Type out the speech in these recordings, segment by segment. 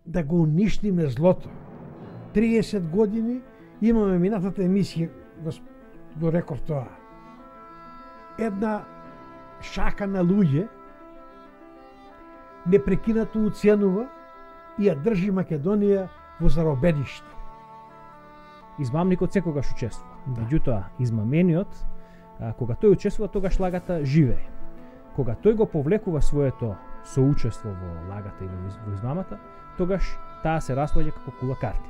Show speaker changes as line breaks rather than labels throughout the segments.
да го уништиме злото. 30 години имаме минатата емисија, го реков тоа. Една шака на луѓе непрекинато уценува и ја држи Македонија во заробедиште.
Измамникот секогаш учествува.
Да.
Меѓутоа, измамениот, кога тој учествува, тогаш лагата живее. Кога тој го повлекува своето соучество во лагата или во измамата, тогаш таа се распаѓа како кула карти.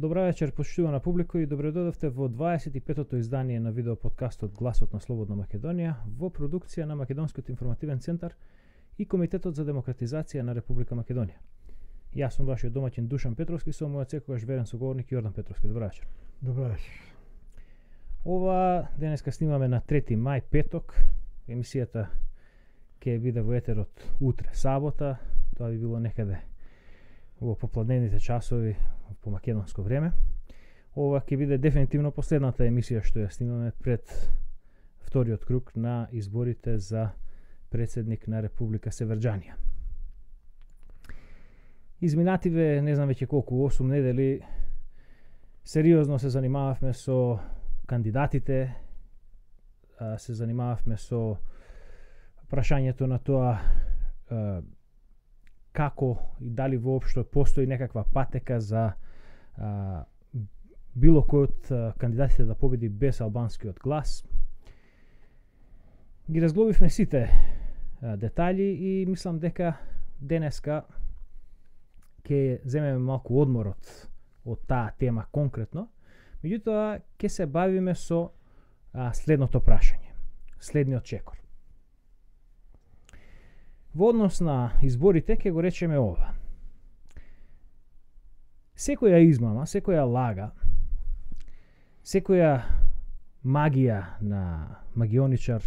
Добра вечер, почитувана публика, и добре дојдовте во 25-то издание на видеоподкастот Гласот на Слободна Македонија во продукција на Македонскиот информативен центар и Комитетот за демократизација на Република Македонија. Јас сум вашиот домаќин Душан Петровски, со мојот секогаш верен соговорник Јордан Петровски. Добра вечер.
Добра вечер.
Ова денеска снимаме на 3 мај, петок. Емисијата ќе биде во етерот утре, сабота. Тоа би било некаде во попладневните часови по македонско време. Ова ќе биде дефинитивно последната емисија што ја снимаме пред вториот круг на изборите за председник на Република Северџанија. Изминативе, не знам веќе колку, 8 недели, сериозно се занимававме со кандидатите, се занимававме со прашањето на тоа како и дали воопшто постои некаква патека за било кој од кандидатите да победи без албанскиот глас. Ги разглобивме сите детали и мислам дека денеска ќе земеме малку одмор од таа тема конкретно. Меѓутоа ќе се бавиме со следното прашање, следниот чекор. Во однос на изборите ќе го речеме ова. Секоја измама, секоја лага, секоја магија на магионичар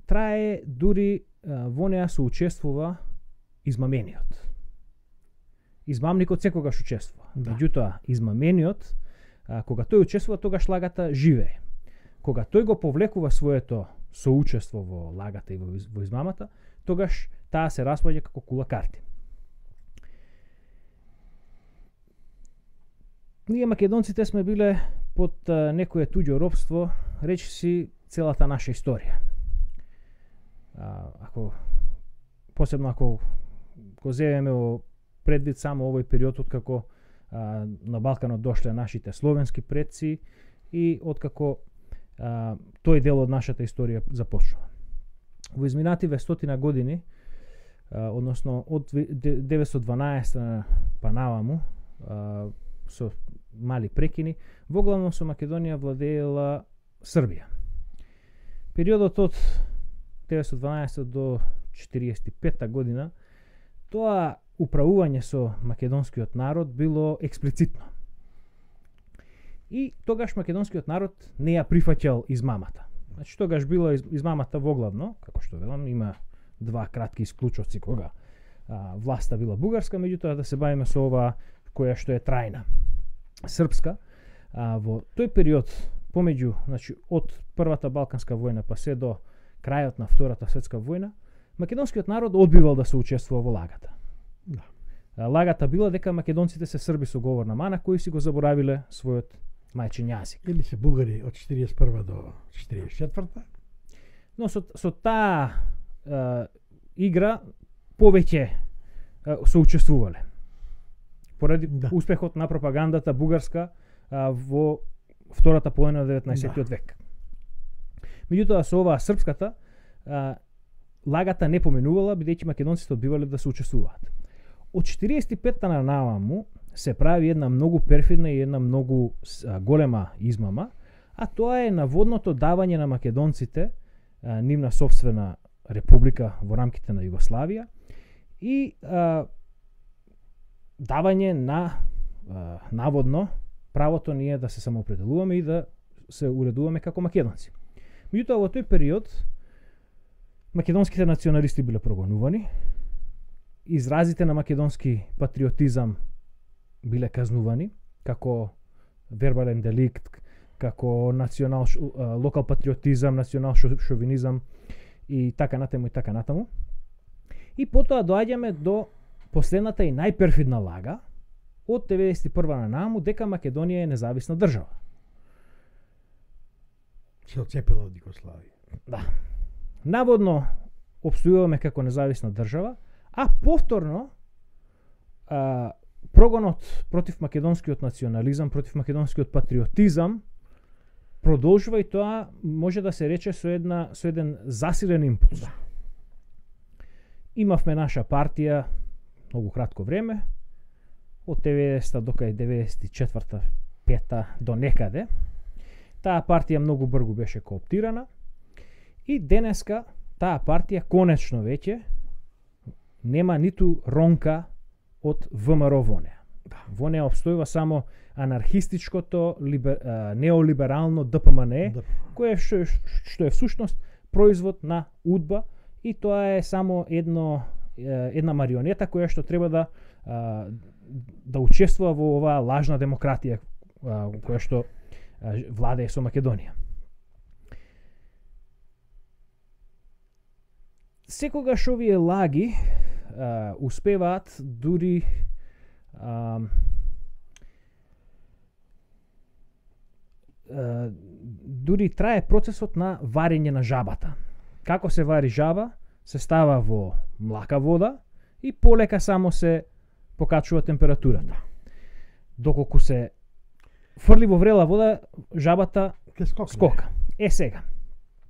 трае дури во неа соучествува измамениот. Измамникот секогаш учествува.
Да.
Меѓутоа, измамениот, кога тој учествува, тогаш лагата живее. Кога тој го повлекува своето соучество во лагата и во измамата, тогаш таа се распаѓа како кула карти. Ние македонците сме биле под некое туѓо робство, речиси целата наша историја. Посебно ако го земеме во предвид само овој период откако на Балканот дошле нашите словенски предци и откако тој дел од нашата историја започнува. Во изминативе 100 години, односно од 912 па наваму, со мали прекини, воглавно со Македонија владеела Србија. Периодот од 912 до 45 година, тоа управување со македонскиот народ било експлицитно. И тогаш македонскиот народ не ја прифаќал измамата. Значи тогаш било измамата воглавно, како што велам, има два кратки исклучоци кога власта била бугарска, меѓутоа да се бавиме со ова која што е трајна, српска. Во тој период помеѓу, значи од првата Балканска војна па се до крајот на Втората светска војна, македонскиот народ одбивал да се учествува во лагата.
Да.
Лагата била дека македонците се срби со говорна мана кои си го заборавиле својот мајчин јазик.
Или се бугари од 41 до 44.
Но со таа игра повеќе соучествувале. Поради успехот на пропагандата бугарска во втората половина на 19 век. Меѓутоа со оваа српската лагата не поменувала, бидејќи македонците одбивале да се учествуваат. Од 45-та на наваму се прави една многу перфидна и една многу голема измама, а тоа е наводното давање на македонците нивна собствена република во рамките на Југославија и давање на наводно правото ние да се самоопределуваме и да се уредуваме како македонци. Меѓутоа во тој период македонските националисти биле прогонувани, изразите на македонски патриотизам биле казнувани како вербален деликт, како локал патриотизам, национал шовинизам и така натаму. И потоа доаѓаме до последната и најперфидна лага од 91 на наму дека Македонија е независна држава.
Се отцепила од Југославија.
Да. Наводно обстојуваме како независна држава, а повторно прогонот против македонскиот национализам, против македонскиот патриотизам продолжува и тоа може да се рече со еден засилен импулс. Да. Имавме наша партија многу кратко време, од 90-та до кај 94-та, 5-та до некаде. Таа партија многу брзо беше кооптирана и денеска таа партија конечно веќе нема ниту ронка од ВМРО во неа. Во неа обстојува само анархистичкото неолиберално ДПМНЕ, кое што е всушност производ на УДБА и тоа е само една марионета која што треба да учествува во оваа лажна демократија која што владее со Македонија. Секогаш овие лаги успеваат дури трае процесот на варење на жабата. Како се вари жаба? Се става во млака вода и полека само се покачува температурата. Доколку се фрли во врела вода, жабата скока. Сега,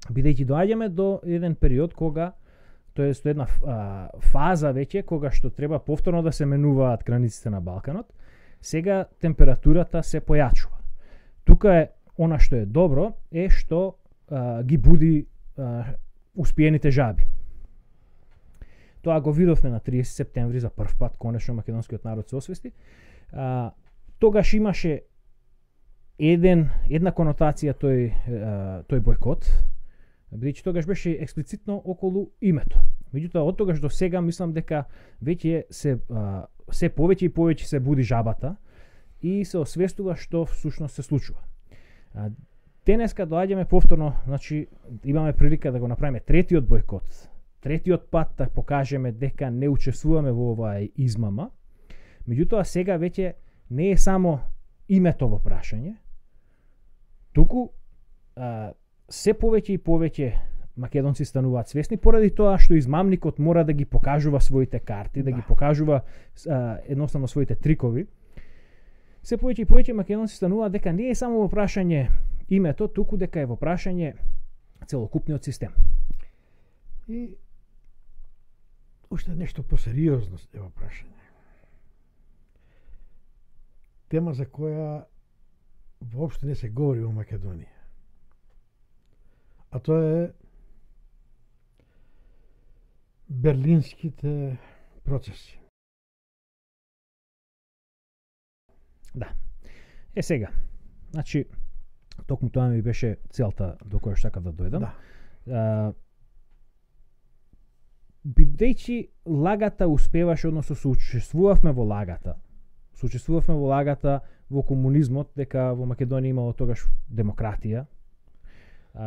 бидејќи доаѓаме до еден период кога, тоест една фаза веќе кога што треба повторно да се менуваат границите на Балканот, сега температурата се појачува. Тука е она што е добро е што ги буди успиените жаби. Тоа го видовме на 30 септември за прв пат, конечно македонскиот народ се освести. Тогаш имаше една конотација тој бојкот, бидејќи тогаш беше експлицитно околу името. Меѓутоа од тогаш до сега мислам дека веќе се повеќе и повеќе се буди жабата и се освестува што всушност се случува. Денеска доаѓаме повторно, значи имаме прилика да го направиме третиот бојкот. Третиот пат да покажеме дека не учествуваме во оваа измама. Меѓутоа сега веќе не е само името во прашање, туку се повеќе и повеќе македонци стануваат свесни поради тоа што измамникот мора да ги покажува своите карти, да ги покажува едноставно своите трикови. Се повеќе и повеќе македонци стануваат дека не е само во прашање името, туку дека е во прашање целокупниот систем.
И уште нешто посериозно е во прашање. Тема за која воопшто не се говори во Македонија. А тоа е берлинските процеси.
Да. Сега, значи, токму тоа ми беше целта до која сакав да дојдам. Да. Бидејќи лагата успеваше, односно соучествувавме во лагата во комунизмот, дека во Македонија имало тогаш демократија,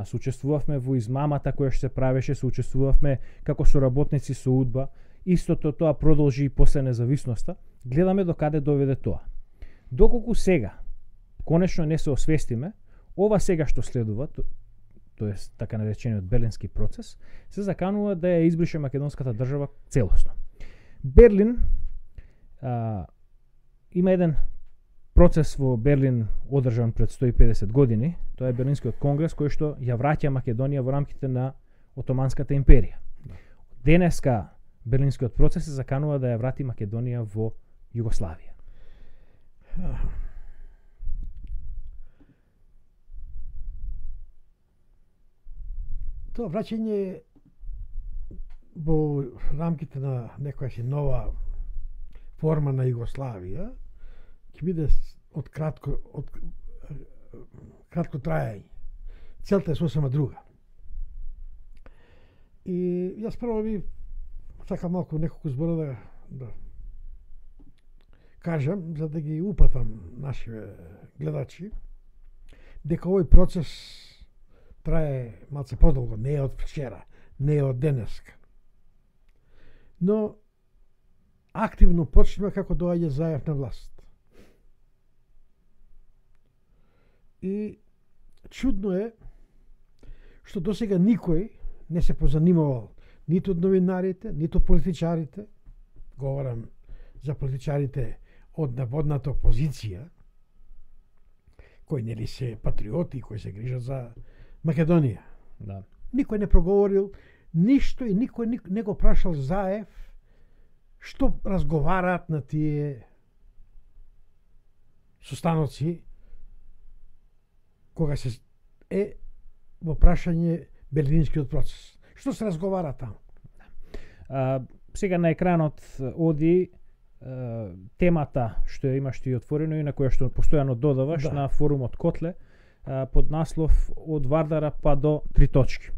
соучествувавме во измамата која што се правеше, соучествувавме како соработници со УДБА, истото тоа продолжи и после независноста, гледаме до каде доведе тоа. Доколку сега, конечно не се освестиме, ова сега што следува, тоест така наречениот Берлински процес, се заканува да ја избрише македонската држава целосно. Берлин има еден процес во Берлин одржан пред 150 години, тоа е Берлинскиот конгрес кој што ја враќа Македонија во рамките на Отоманската империја. Денеска Берлинскиот процес се заканува да ја врати Македонија во
Тоа враќање во рамките на некоја си нова форма на Југославија ќе биде од кратко трајање. Целта е сосема друга. И јас прво би сакам малку неколку збора да кажам, за да ги упатам нашите гледачи, дека овој процес трае малце подолго, не е од вчера, не е од денеска. Но активно почнува како доаѓа Заев на власт. И чудно е што досега никој не се позанимавал ниту од новинарите, ниту политичарите, говорам за политичарите од наводната опозиција, кои нели се патриоти, кои се грижат за Македонија.
Да.
Никој не проговорил ништо и никој не го прашал Заев што разговараат на тие состаноци кога се е во прашање Берлинскиот процес. Што се разговара таму?
Сега на екранот оди темата што ја имаш ти отворено и на која што постојано додаваш на форумот Котле под наслов од Вардара па до 3 точки.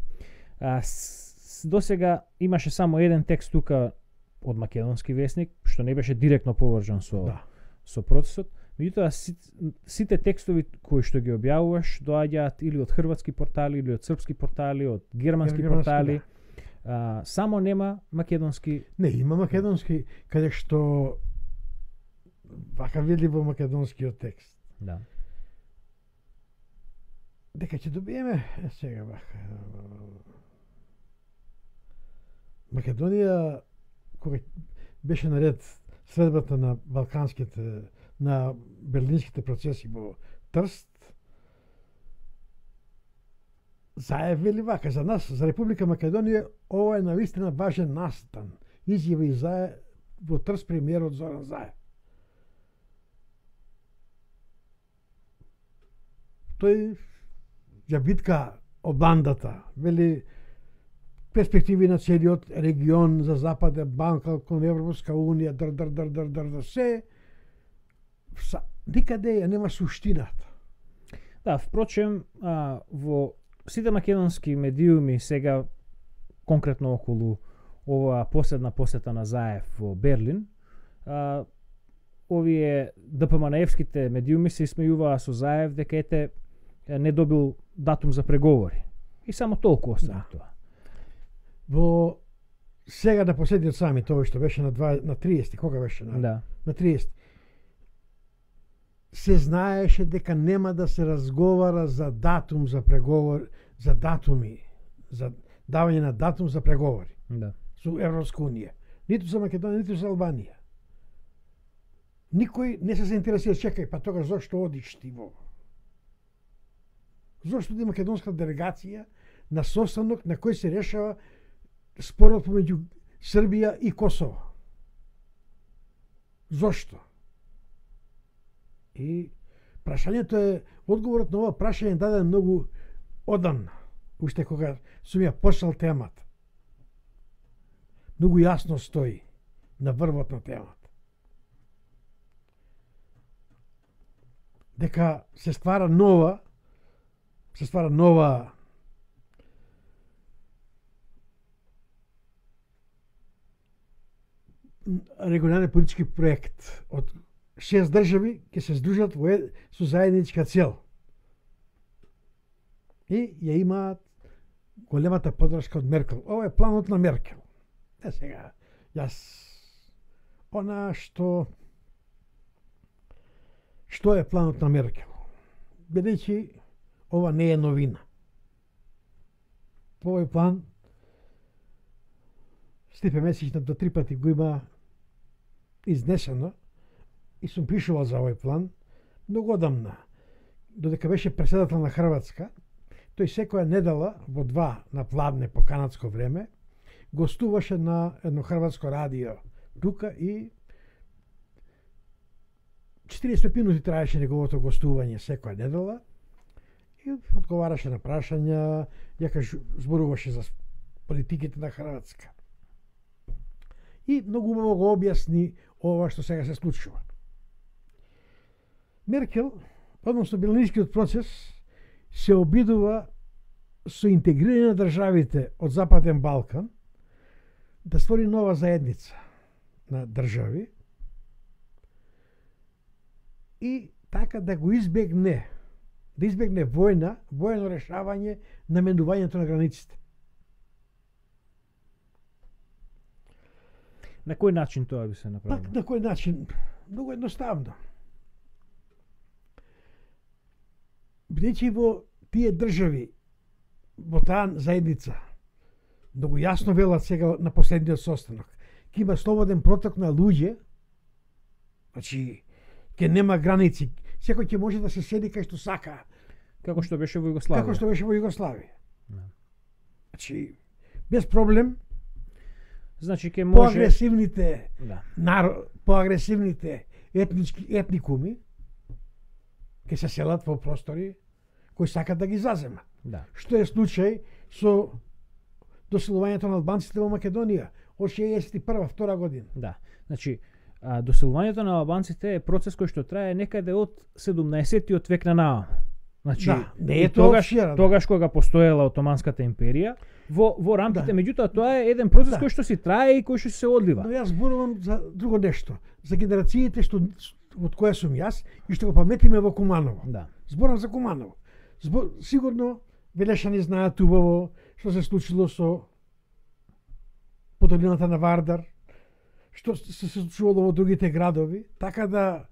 До сега имаше само еден текст тука од македонски весник, што не беше директно поврзан со процесот. Меѓутоа, сите текстови кои што ги објавуваш доаѓаат или од хрватски портали, или од српски портали, од германски портали. Само нема македонски...
Не, има македонски, каде што вака видливо македонскиот текст.
Да.
Дека ќе добиеме сега вака. Македонија, кога беше наред средбата на балканските, на берлинските процеси во Трст, Заев вели вака, за нас, за Република Македонија, ова е навистина важен настан. Изјави и Заев во Трст премиерот Зоран Заев. Тој ја битка од бандата, вели перспективи на целиот регион за Западен Балкан, Европска унија, се никаде ја нема суштината.
Да, впрочем, во сите македонски медиуми сега, конкретно околу ова последна посета на Заев во Берлин, овие ДПМН-евските медиуми се исмејуваа со Заев дека ете не добил датум за преговори. И само толку остана тоа.
Во сега на последниот самит, тоа што беше на 30, кога беше на 30, се знаеше дека нема да се разговара за датум за преговор, за датуми, за давање на датум за преговори со Европска унија. Ниту за Македонија, ниту за Албанија. Никој не се заинтересира, чекај, па тогаш зошто одиш ти во? Зошто да македонска делегација на состанок на кој се решава спорот помеѓу Србија и Косово? Зошто? И прашањето е, одговорот на ова прашање даде многу одамна, уште кога сум ја почнал темата. Многу јасно стои на врвот на темата. Дека се ствара нова регионален политички проект од 6 држави ќе се здружат со заедничка цел. И ја имаат големата подршка од Меркел. Ова е планот на Меркел. Сега, јас она што е планот на Меркел? Бидејќи ова не е новина. По овој план Стипе Месич до 3 пати го има изнесено и сум пишувал за овој план многу одамна. Додека беше председател на Хрватска, тој секоја недела во 2 на пладне по канадско време гостуваше на едно хрватско радио тука и 40 минути траеше неговото гостување секоја недела И одговараше на прашања, ја зборуваше за политиките на Хрватска. И многу убаво го објасни ова што сега се случува. Меркел, односно Белинскиот процес, се обидува со интегрирање на државите од Западен Балкан да створи нова заедница на држави и така да го избегне воено решавање на менувањето на границите.
На кој начин тоа би се направило?
Пак на кој начин? Многу едноставно. Бидејќи во тие држави, во таа заедница, многу јасно велат сега на последниот состанок, ќе има слободен проток на луѓе, значи ќе нема граници, секој ќе може да се седи кај што сака.
Како што беше во Југославија.
Како што беше во Југославија.
Да.
Значи, без проблем,
Значи ќе може
поагресивните етникуми ќе се селат во простори кои сакат да ги заземат.
Да.
Што е случај со доселувањето на албанците во Македонија од 61-2 година.
Да. Значи, доселувањето на албанците е процес кој што трае некаде од 17-тиот век на наам. Значи,
да, не е тогаш
кога постоела Отоманската империја, во рамките, меѓутоа тоа е еден процес кој што си трае и кој што се одлива.
Но јас зборувам за друго нешто, за генерациите што од која сум јас и што го паметиме во Куманово.
Да.
Зборам за Куманово. Сигурно Велешани знаат убаво што се случило со подолината на Вардар, што се случувало во другите градови, така да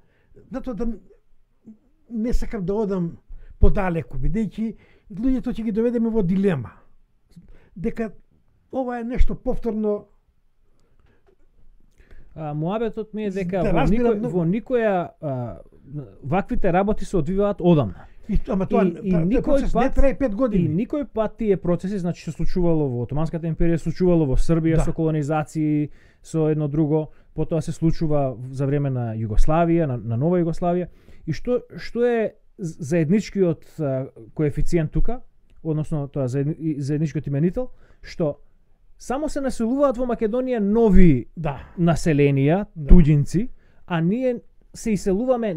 не сакам да одам подалеку, бидејќи луѓето ќе ги доведеме во дилема. Дека ова е нешто повторно.
Муабетот ми е дека во никоја ваквите работи се одвиваат одамна.
Ама тоа процес не трае 5 години.
И никој пат тие процеси, значи се случувало во Отоманската империја, случувало во Србија со колонизации, со едно друго, потоа се случува за време на Југославија, на нова Југославија. И што е заедничкиот коефициент тука, односно тоа заедничкиот именител, што само се населуваат во Македонија нови населенија, туѓинци, а ние се иселуваме,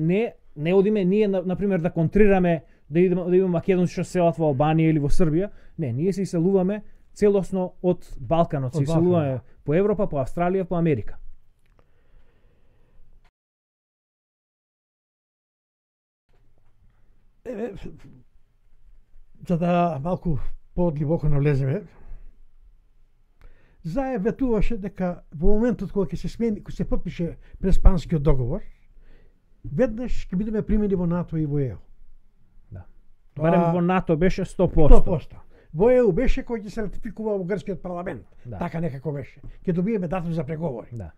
не одиме ние на пример да контрираме да има македонци што селат во Албанија или во Србија, не, ние се иселуваме целосно од Балканот, се иселуваме по Европа, по Австралија, по Америка.
За да малку подлибоко навлеземе, Заев ветуваше дека во моментот кога ќе се потпише Преспанскиот договор, веднаш ќе бидеме примени во НАТО и во ЕУ.
Да. Барем во НАТО беше 100%.
100%. Во ЕУ беше кој ќе се ратификува во грчкиот парламент.
Да.
Така некако беше. Ќе добиеме датум за преговори.
Да.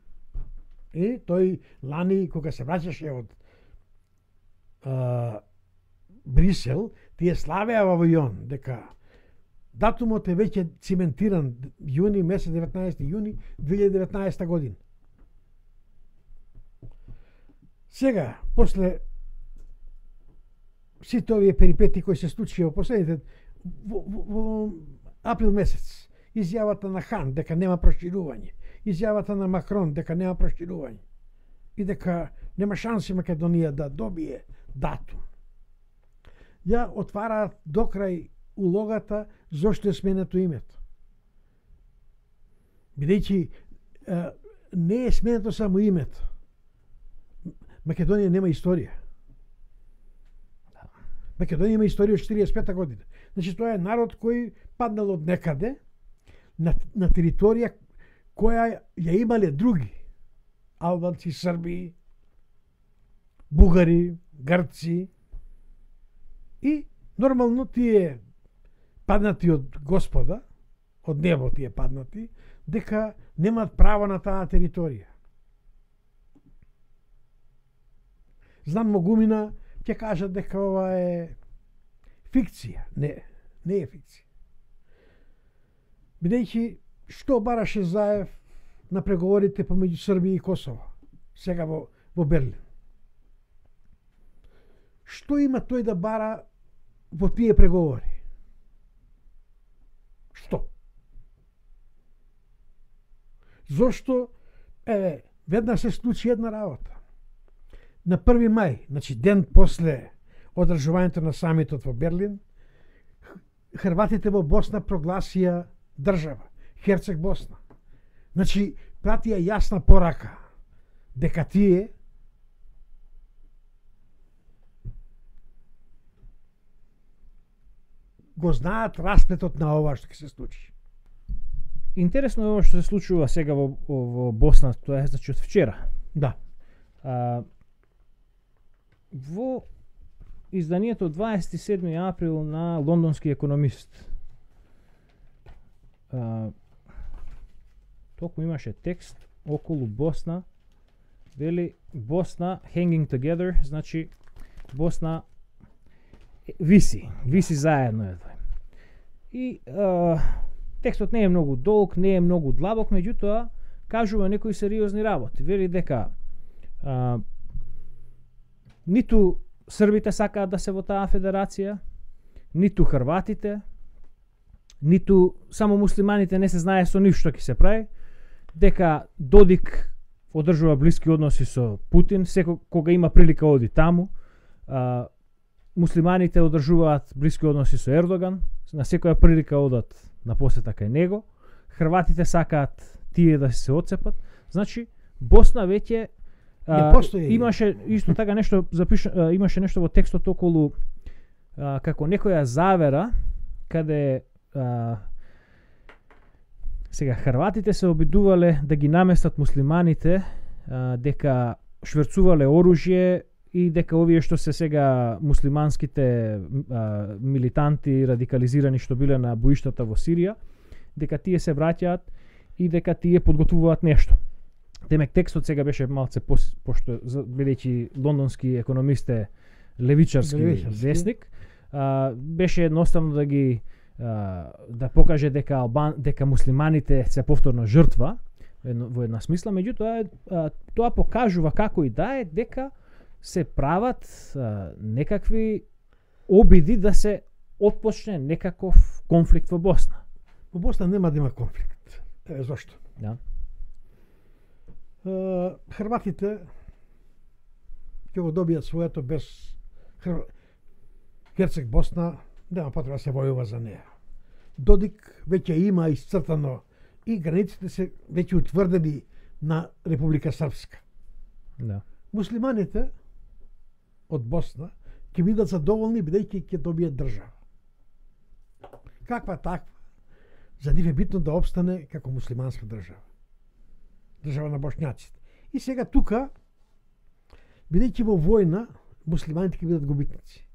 И тој лани кога се враќаше од Брисел, тие славеа во авион дека датумот е веќе циментиран јуни месец, 19 јуни 2019 година. Сега, после сите овие перипети кои се случија во последните во април месец, изјавата на Хан дека нема проширување, изјавата на Макрон дека нема проширување и дека нема шанси Македонија да добие датум. Ја отвараат до крај улогата зошто е сменето името. Бидејќи не е сменето само името. Македонија нема историја. Македонија има историја од 45 година. Значи тоа е народ кој паднал од некаде на територија која ја имале други. Албанци, Срби, Бугари, Грци и нормално тие паднати од Господа, од небо тие паднати, дека немаат право на таа територија. Знам многумина ќе кажат дека ова е фикција. Не е фикција. Бидејќи што бараше Заев на преговорите помеѓу Србија и Косово, сега во Берлин. Што има тој да бара во тие преговори? Што? Зошто, веднаш се случи една работа. На 1 мај, значи ден после одржувањето на самитот во Берлин, Хрватите во Босна прогласија држава, Херцег Босна. Значи, пратија јасна порака дека тие го знаат расплетот на ова што ќе се случи.
Интересно е ова што се случува сега во Босна, тоа е значи од вчера.
Да.
Во изданието 27 април на Лондонски економист толку имаше текст околу Босна, вели Босна hanging together, значи Босна виси заедно е тој. И текстот не е многу долг, не е многу длабок, меѓутоа кажува некои сериозни работи. Вели дека ниту србите сакаат да се во таа федерација, ниту хрватите, ниту само муслиманите не се знае со ништо ќе се прави, дека Додик одржува блиски односи со Путин, кога има прилика оди таму, муслиманите одржуваат блиски односи со Ердоган, на секоја прилика одат на посета кај него, хрватите сакаат тие да се отцепат, значи Босна веќе имаше исто така нешто имаше нешто во текстот околу како некоја завера каде сега хрватите се обидувале да ги наместат муслиманите дека шверцувале оружје и дека овие што се сега муслиманските милитанти радикализирани што биле на боиштата во Сирија, дека тие се враќаат и дека тие подготвуваат нешто. Демек текстот сега беше малце пошто бидејќи лондонски економист е левичарски весник, беше едноставно да ги да покаже дека муслиманите се повторно жртва во една смисла, меѓутоа тоа покажува како и да е дека се прават некакви обиди да се отпочне некаков конфликт во Босна.
Во Босна нема да има конфликт. Зошто?
Да.
Хрватите ќе го добијат своето без Херцег Босна, нема потреба да се војува за неа. Додик веќе има исцртано и границите се веќе утврдени на Република Српска.
Да.
Муслиманите од Босна ќе бидат задоволни бидејќи ќе добијат држава. Каква таква? За нив е битно да опстане како муслиманска држава. Држава на бошњаците. И сега тука, бидејќи во војна, муслиманите ќе бидат губитници.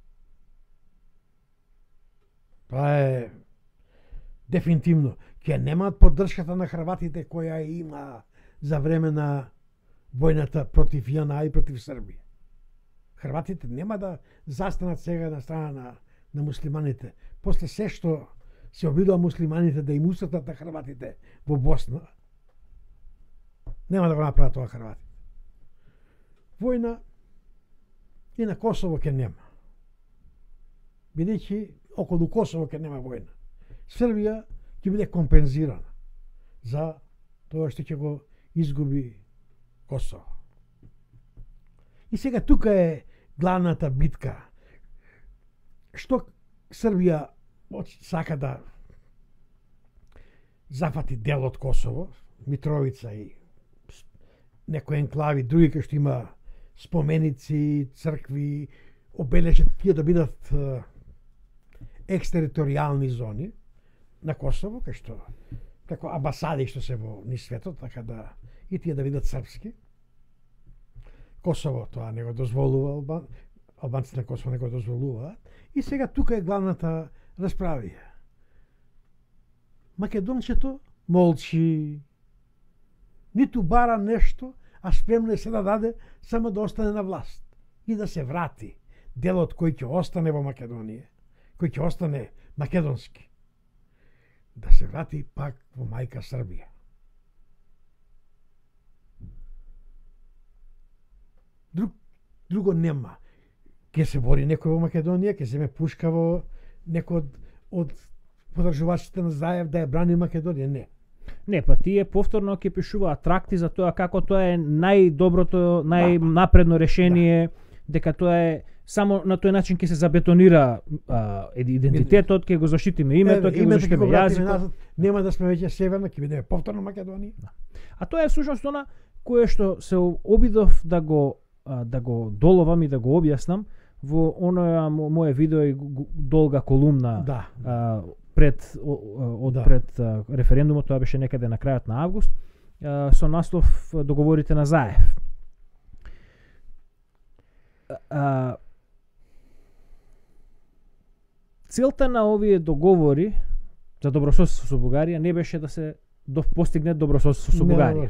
Тоа е дефинитивно. Ќе немаат поддршката на хрватите која има за време на војната против JNA и против Србија. Хрватите нема да застанат сега на страна на муслиманите. После се што се обидува муслиманите да им усртат на хрватите во Босна, нема да го направат тоа хрватите. Војна и на Косово ќе нема. Бидејќи околу Косово ќе нема војна. Србија ќе биде компензирана за тоа што ќе го изгуби Косово. И сега тука е главната битка. Што Србија сака да зафати дел од Косово, Митровица и некои енклави, други кои што има споменици, цркви, обележат тие да бидат екстериторијални зони на Косово, кај што како амбасади што се во низ светот, така да и тие да бидат српски. Косово тоа не го дозволува, албанците на Косово не го дозволуваат. И сега тука е главната расправија. Македончето молчи, ниту бара нешто, а спремно е се да даде само да остане на власт и да се врати делот кој ќе остане во Македонија, кој ќе остане македонски, да се врати пак во мајка Србија. Друго нема. ќе се бори некој во Македонија, ќе земе пушка во некој од подржувачите на Заев да ја брани Македонија, не.
Не, па тие повторно ќе пишуваат тракти за тоа како тоа е најдоброто, најнапредно решение, дека тоа е само на тој начин ќе се забетонира идентитетот, ќе го заштитиме името, ќе го заштитиме јазикот.
Нема да сме веќе северна, ќе бидеме повторно Македонија.
А тоа е всушност она кое што се обидов да го доловам и да го објаснам во оноја моје видео и долга колумна пред референдумот, тоа беше некаде на крајот на август, со наслов Договорите на Заев. Целта на овие договори за добрососедство со Бугарија не беше да се постигне добрососедство со Бугарија.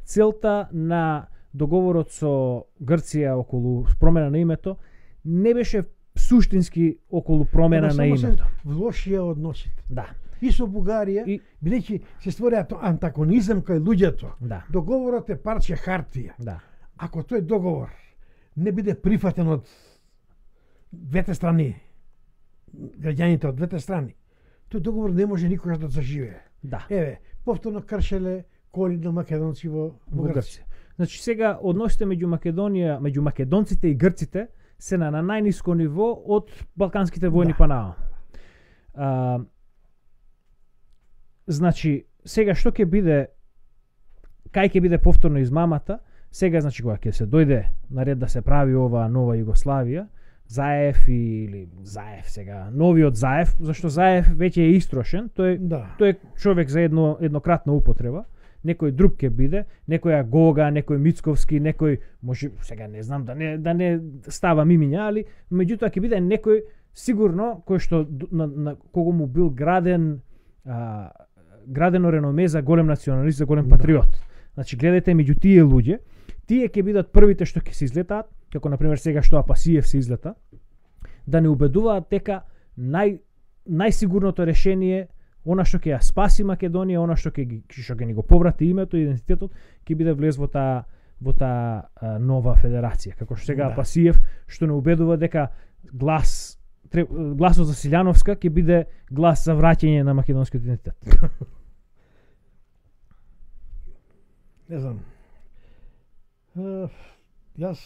Целта на договорот со Грција околу промена на името не беше суштински околу промена на името.
Влошија односите.
Да.
И со Бугарија, бидејќи се створија антагонизам кај луѓето.
Да.
Договорот е парче хартија.
Да.
Ако тој договор не биде прифатен од двете страни, граѓаните од двете страни, тој договор не може никогаш да заживее.
Да.
Еве, повторно кршеле коли на македонци во Грција.
Значи сега односите меѓу македонците и грците се на најниско ниво од балканските војни па наам. Значи сега што ќе биде, кај ќе биде повторно измамата? Сега значи кога ќе се дојде на ред да се прави ова нова Југославија, Заев или Заев сега, новиот Заев, зашто Заев веќе е истрошен, тој е човек за еднократна употреба. Некој друг ќе биде, некоја Гога, некој Мицковски, некој, може сега не знам да не ставам имиња, али меѓутоа ќе биде некој сигурно кој што на кого му бил градено реноме за голем националист, за голем патриот. Значи гледајте меѓу тие луѓе, тие ќе бидат првите што ќе се излетаат, како на пример сега што Апасиев се излета, да не убедуваат дека најсигурното решение, она што ќе ја спаси Македонија, она што ќе ни го поврати името и идентитетот, ќе биде влез во таа нова федерација. Како што сега Апасиев што не убедува дека гласот за Силјановска ќе биде глас за враќање на македонскиот идентитет.
Не знам. Јас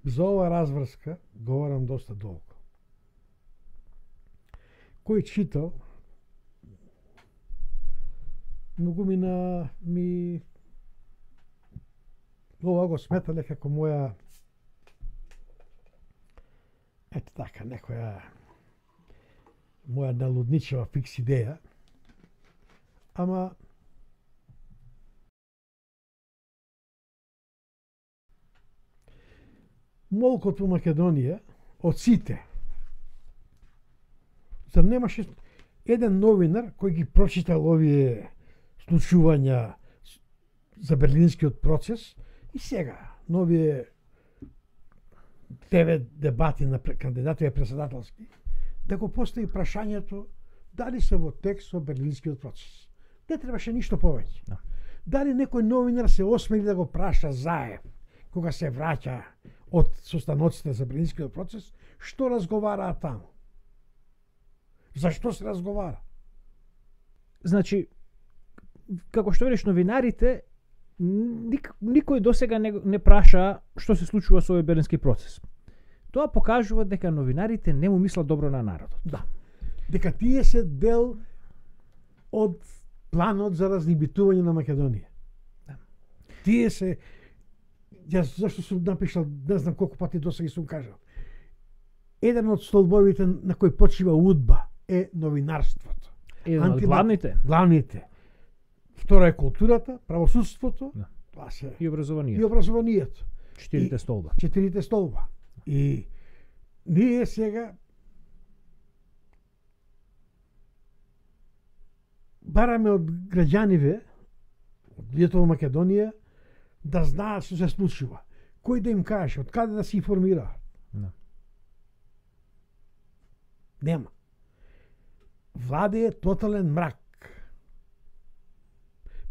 за ова разврска говорам доста долго. Кој читал, многу ми ова го сметале како моја некоја моја налудничева фикс идеја, ама молкот во Македонија од сите, зар немаше еден новинар кој ги прочитал овие случувања за Берлинскиот процес и сега новие 9 дебати на кандидатови председателски, да го постави прашањето дали се во текст со Берлинскиот процес. Не требаше ништо повеќе. No. Дали некој новинар се осмели да го праша Заев кога се враќа од состаноците за Берлинскиот процес, што разговараа таму? Зашто се разговара?
Значи, како што велиш, новинарите никој досега не праша што се случува со овој Берлински процес. Тоа покажува дека новинарите не му мислат добро на народот.
Да. Дека тие се дел од планот за разнибитување на Македонија. Да. Тие се, јас зашто сум напишал, не знам колку пати досега сум кажал, еден од столбовите на кој почива УДБА е новинарството.
Еден од главните.
Главните. Втора е културата, правосудството,
да.
Тоа се
и образованието.
И образованието.
Четирите столба.
Четирите столба. И ние сега бараме од граѓаниве, од луѓето во Македонија, да знаат што се случува. Кој да им каже, од каде да се информира?
Да.
Нема. Владе е тотален мрак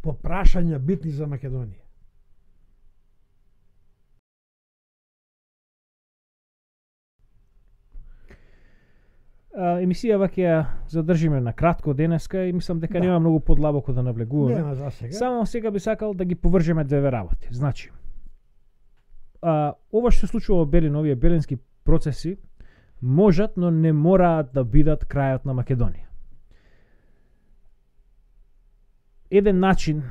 по прашања битни за Македонија.
Емисијава ќе ја задржиме на кратко денеска и мислам дека
Да.
нема многу подлабоко да навлегуваме.
Нема за сега.
Само сега би сакал да ги повржеме две работи. Значи, ова што се случува во Белин, овие белински процеси, можат, но не мораат да бидат крајот на Македонија. Еден начин,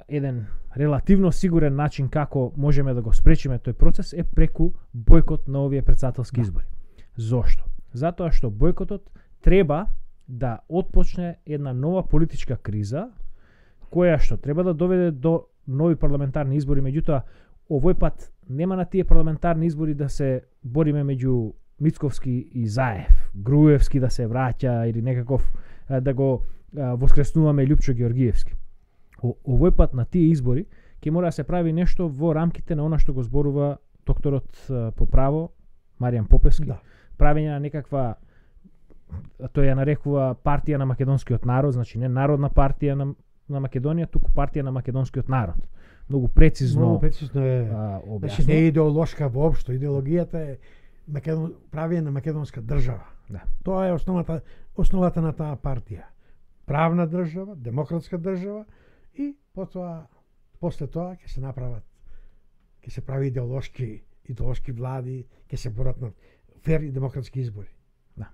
еден релативно сигурен начин како можеме да го спречиме тој процес е преку бојкот на овие претседателски избори. Зошто? Затоа што бојкотот треба да отпочне една нова политичка криза, која што треба да доведе до нови парламентарни избори, меѓутоа овој пат нема на тие парламентарни избори да се бориме меѓу Мицковски и Заев, Груевски да се враќа или некаков да го воскреснуваме Лјупчо Георгиевски. Овој пат на тие избори ќе мора да се прави нешто во рамките на она што го зборува докторот по право Маријан Попевски.
Да.
Правење на некаква, тој ја нарекува партија на македонскиот народ, значи не народна партија на Македонија, туку партија на македонскиот народ. Многу прецизно
е. Значи не е идеолошка воопшто, идеологијата е правење на македонска држава.
Да.
Тоа е основата на таа партија. Правна држава, демократска држава и после тоа ќе се направат, ќе се прави идеолошки влади, ќе се борат на фер и демократски избори.
Да.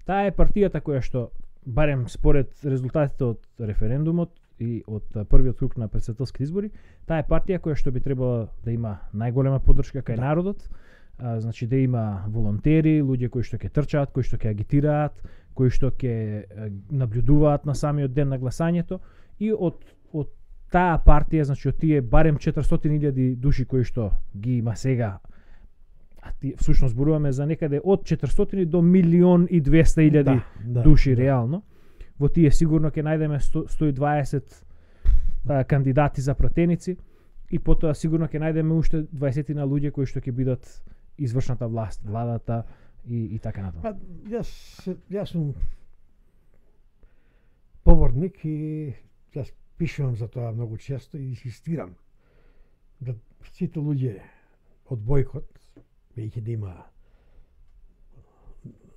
Таа е партијата која што, барем според резултатите од референдумот и од првиот круг на претседателски избори, таа е партија која што би требала да има најголема поддршка кај народот, значи да има волонтери, луѓе кои што ќе трчаат, кои што ќе агитираат, кои што ќе наблюдуваат на самиот ден на гласањето и од таа партија, значи од тие барем 400.000 души кои што ги има сега, а всушност зборуваме за некаде од 400 до 1.200.000 души реално. Во тие сигурно ќе најдеме 120 кандидати за пратеници и потоа сигурно ќе најдеме уште 20 на луѓе кои што ќе бидат извршната власт, владата и така натаму.
Јас сум поборник и јас пишувам за тоа многу често и инсистирам да сите луѓе од бојкот, веќе да има,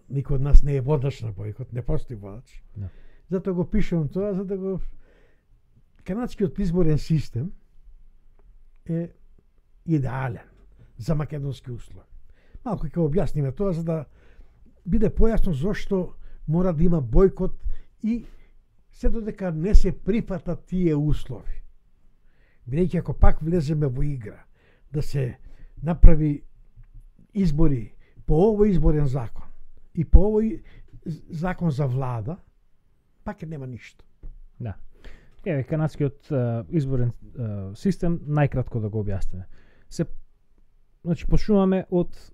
никој од нас не е водач на бојкот, не постои водач.
Да.
Затоа го пишувам тоа, за да го... Канадскиот изборен систем е идеален за македонски услови. Малку ќе објасниме тоа, за да биде појасно зошто мора да има бојкот и се додека не се прифатат тие услови. Бидејќи ако пак влеземе во игра да се направи избори по овој изборен закон и по овој закон за влада, пак нема ништо.
Да. Еве канадскиот изборен систем, најкратко да го објасниме. Значи почнуваме од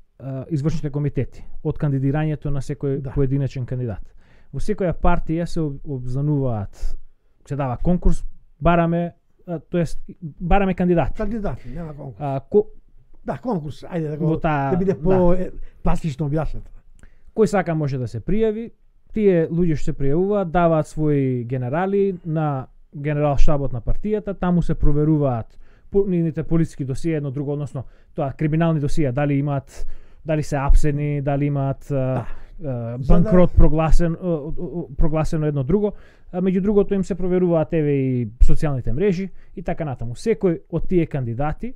извршните комитети, од кандидирањето на секој поединечен кандидат. Во секоја партија се обзнануваат, се дава конкурс, бараме кандидати.
Кандидати, нема конкурс. Конкурс, ајде да биде по-пластично објаснето.
Кој сака може да се пријави, тие луѓе што се пријавуваат даваат своји генерали на генерал-штабот на партијата, таму се проверуваат нивните политички досија, едно друго, односно тоа криминални досија, дали се апсени, дали имаат банкрот прогласено едно друго, меѓу другото им се проверуваат еве и социјалните мрежи и така натаму. Секој од тие кандидати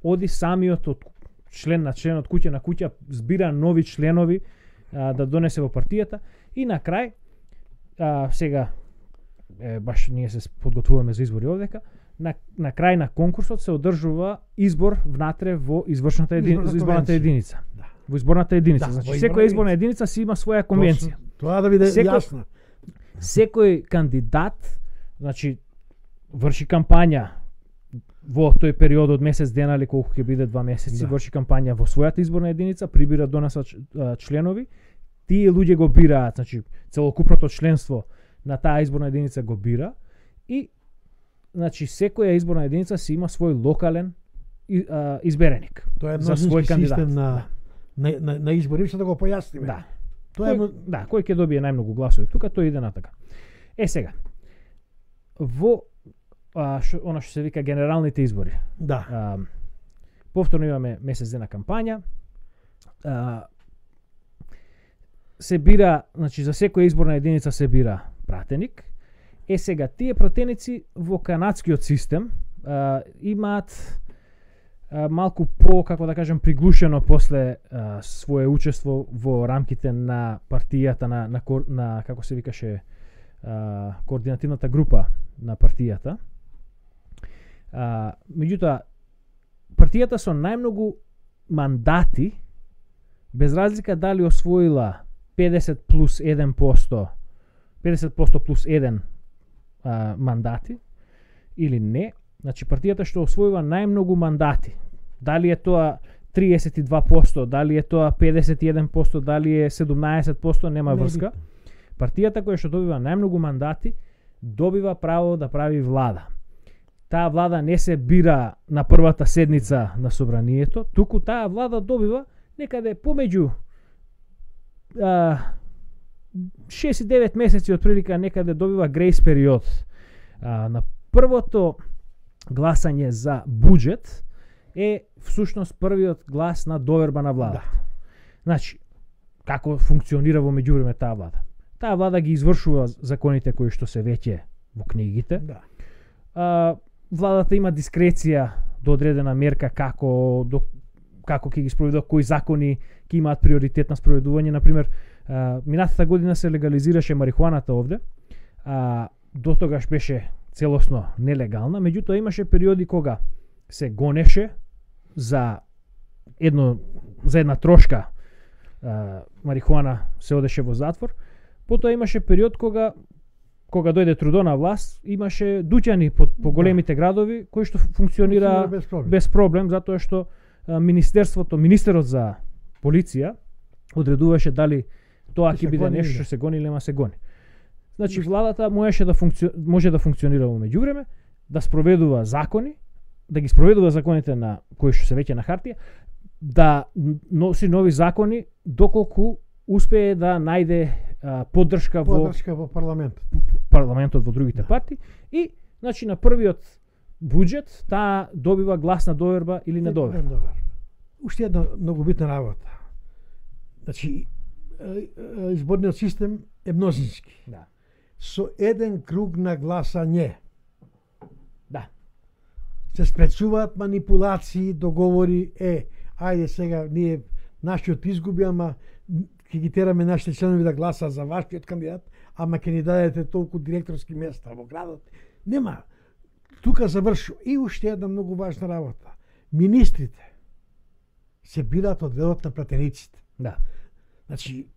оди самиот од член на куќа на куќа, збира нови членови да донесе во партијата и на крај сега баш ние се подготвуваме за избори овдека, на крај на конкурсот се одржува избор внатре во изборната единица. Во изборната единица. Значи секоја изборна единица си има своја конвенција.
Тоа да биде јасно.
Секој кандидат, значи врши кампања во тој период од месец дена или колку ќе биде 2 месеци, врши кампања во својата изборна единица, прибира донеса членови, тие луѓе го бираат, значи целокупното членство на таа изборна единица го бира и значи секоја изборна единица си има свој локален избереник.
Тоа е
за свој кандидат.
Систем на избори, што да го појасниме.
Да.
Кој
ќе добие најмногу гласови тука, тој иде натака. Сега во она што се вика генералните избори.
Да.
Повторно имаме месец дена кампања. се бира, значи за секоја изборна единица се бира пратеник. Сега тие пратеници во канадскиот систем имаат малку по, како да кажем, приглушено после свое учество во рамките на партијата на како се викаше координативната група на партијата. Меѓутоа партијата со најмногу мандати, без разлика дали освоила 50 плюс 1%, 50% плюс 1 мандати или не, значи партијата што освојува најмногу мандати, дали е тоа 32%, дали е тоа 51%, дали е 17%, нема врска. Партијата која што добива најмногу мандати добива право да прави влада. Таа влада не се бира на првата седница на собранието, туку таа влада добива некаде помеѓу 6 и 9 месеци отприлика, некаде добива грейс период. На првото гласање за буџет е всушност првиот глас на доверба на владата.
Да.
Значи, како функционира во меѓувреме таа влада? Таа влада ги извршува законите кои што се веќе во книгите.
Да.
Владата има дискреција до одредена мерка како ќе ги спроведува, кои закони ќе имаат приоритет на спроведување. Например, минатата година се легализираше марихуаната овде. До тогаш беше целосно нелегална, меѓутоа имаше периоди кога се гонеше за една трошка марихуана, се одеше во затвор. Потоа имаше период кога дојде Трудо на власт, имаше дуќани по големите градови кои што функционира без проблем, затоа што министерот за полиција одредуваше дали тоа ќе биде нешто што се гони или нема се гони. Значи владата може да функционира во меѓувреме, да спроведува закони, да ги спроведува законите на кои што се веќе на хартија, да носи нови закони доколку успее да најде поддршка во парламентот во другите партии и значи на првиот буџет таа добива глас на доверба или недоверба.
Уште една многу битна работа. Значи изборниот систем е мнозински.
Да.
Со еден круг на гласање.
Да.
Се спречуваат манипулации, договори, ајде сега ние нашиот изгуби, ама ќе ги тераме нашите членови да гласаат за вашиот кандидат, ама ќе ни дадете толку директорски места во градот. Нема. Тука завршува. И уште една многу важна работа. Министрите се бираат од редот на пратениците.
Да.
Значи,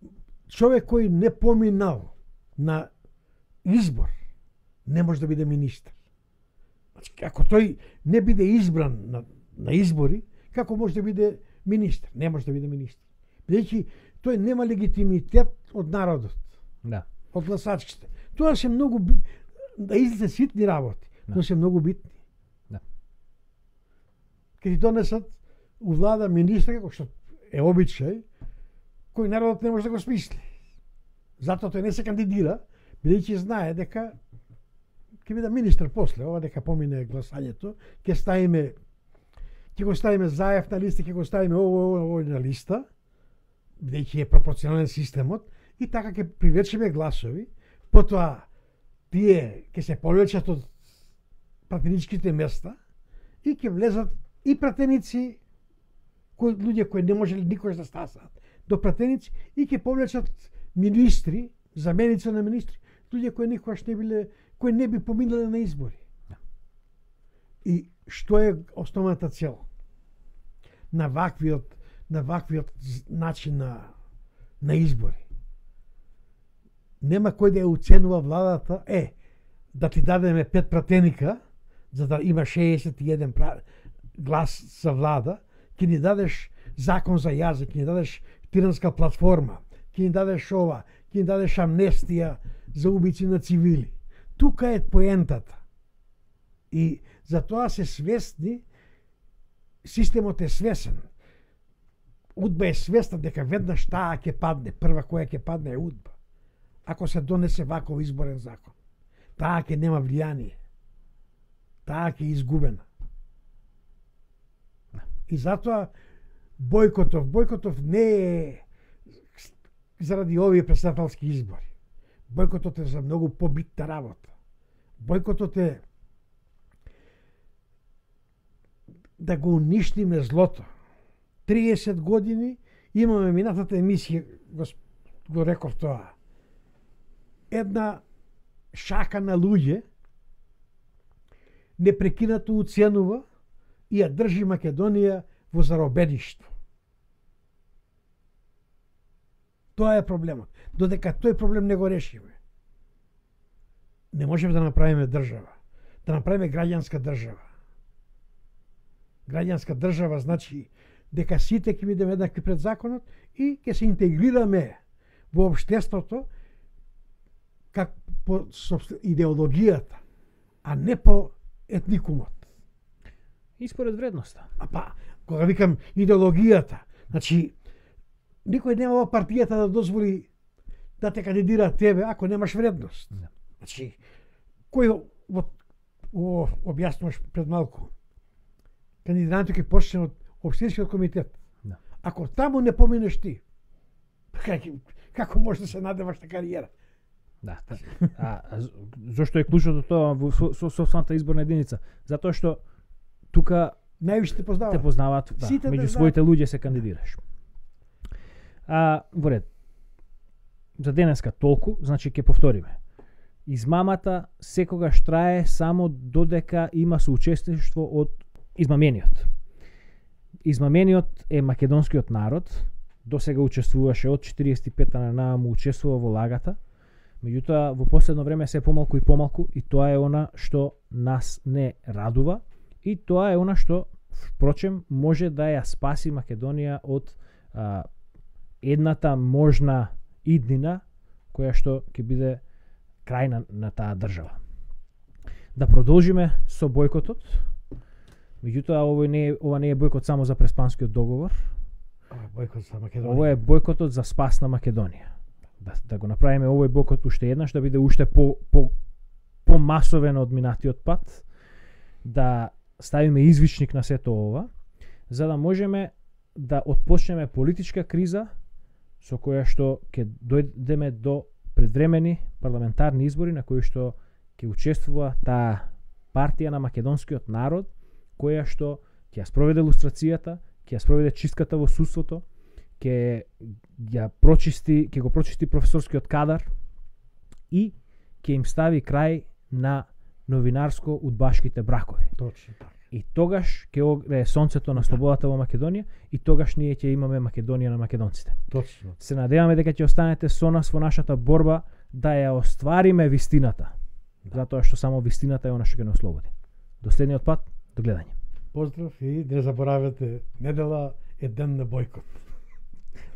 човек кој не поминал на избор не може да биде министр. Значи, ако тој не биде избран на избори, како може да биде министр? Не може да биде министр. Бидејќи тој нема легитимитет од народот.
Да.
Од гласачките. Тоа се многу да излезе ситни работи, но се многу битни.
Да.
Ке ти донесат у влада министра, како што е обичај, кој народот не може да го смисли. Затоа тој не се кандидира, бидејќи знае дека ќе биде министр после, ова дека помине гласањето, ќе го ставиме Заев на листа, ќе го ставиме ово на листа, бидејќи е пропорционален системот, и така ќе привлечеме гласови, потоа тие ќе се повлечат од пратеничките места и ќе влезат и пратеници, луѓе кои не можеле никош да стасаат до пратеници, и ќе повлечат министри, заменици на министри, луѓе кои никош кои не би поминале на избори. И што е основната цел на ваквиот начин на избори? Нема кој да ја уценува владата, да ти дадеме 5 пратеника, за да има 61 глас за влада, ќе ни дадеш закон за јазик, ќе ни дадеш тиранска платформа, ќе ни дадеш ова, ќе ни дадеш амнестија за убици на цивили. Тука е поентата. И за тоа се свесни, системот е свесен. УДБА е свесна дека веднаш таа ќе падне, прва која ќе падне е УДБА. Ако се донесе ваков изборен закон, таа ќе нема влијание. Таа ќе изгубена. И затоа Бојкотов не е заради овие претседателски избори. Бојкотот е за многу побитна работа. Бојкотот е да го уништиме злото. 30 години имаме минатата емисија, го реков тоа. Една шака на луѓе непрекинато уценува и ја држи Македонија во заробеништво. Тоа е проблемот. Додека тој проблем не го решиме, не можеме да направиме држава. Да направиме граѓанска држава. Граѓанска држава значи дека сите ќе бидеме еднакви пред законот и ќе се интегрираме во општеството как по идеологијата, а не по етникумот.
И според вредноста.
Кога викам идеологијата, значи никој нема во партијата да дозволи да те кандидира тебе ако немаш вредност.
Да.
Значи, кој објаснуваш пред малку, кандидатот ќе почне од општинскиот комитет.
Да.
Ако таму не поминеш ти, како може да се надеваш на кариера?
Да. Зошто е клучното тоа во собствената изборна единица? Затоа што тука
највише те познаваат.
Те познаваат, да, меѓу своите луѓе се кандидираш. Во ред. За денеска толку, значи ќе повториме. Измамата секогаш трае само додека има соучествништво од измамениот. Измамениот е македонскиот народ, досега учествуваше од 45-та на наваму учествува во лагата, меѓутоа во последно време се помалку и помалку и тоа е она што нас не радува и тоа е она што впрочем може да ја спаси Македонија од едната можна иднина која што ќе биде крај на таа држава. Да продолжиме со бојкотот. Меѓутоа ова не е бојкот само за преспанскиот договор.
Бојкот за Македонија.
Ова е бојкотот за спас на Македонија. Да го направиме овој бојкот уште еднаш, да биде уште помасовен од минатиот пат, да ставиме извичник на сето ова, за да можеме да отпочнеме политичка криза со која што ќе дојдеме до предвремени парламентарни избори на кои што ќе учествува таа партија на македонскиот народ, која што ќе ја спроведе лустрацијата, ќе ја спроведе чистката во судството, ќе го прочисти професорскиот кадар и ќе им стави крај на новинарско-удбашките бракови.
Точно така.
И тогаш ќе огрее сонцето на слободата во Македонија и тогаш ние ќе имаме Македонија на македонците.
Точно.
Се надеваме дека ќе останете со нас во нашата борба да ја оствариме вистината. Затоа што само вистината е она што ќе не ослободи. До следниот пат, до гледање.
Поздрав и не заборавете, недела е ден на бојкот.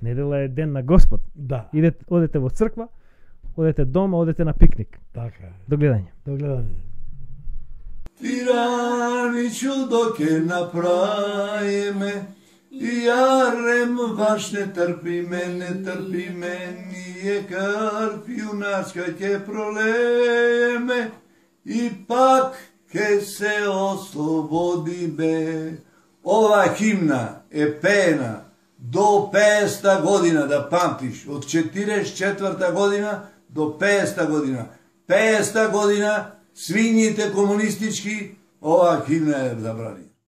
Недела е ден на Господ.
Да.
Одете во црква, одете дома, одете на пикник.
Така.
До гледање.
До гледање.
Тирани чудо ке направиме, јарем ваш не трпиме, ние крв јуначка ќе пролееме и пак ке се ослободиме. Ова химна е пеена до 50-та година, да памтиш, од 44-та година до 50-та година. 50-та година свињите комунистички, ова химна е забрани.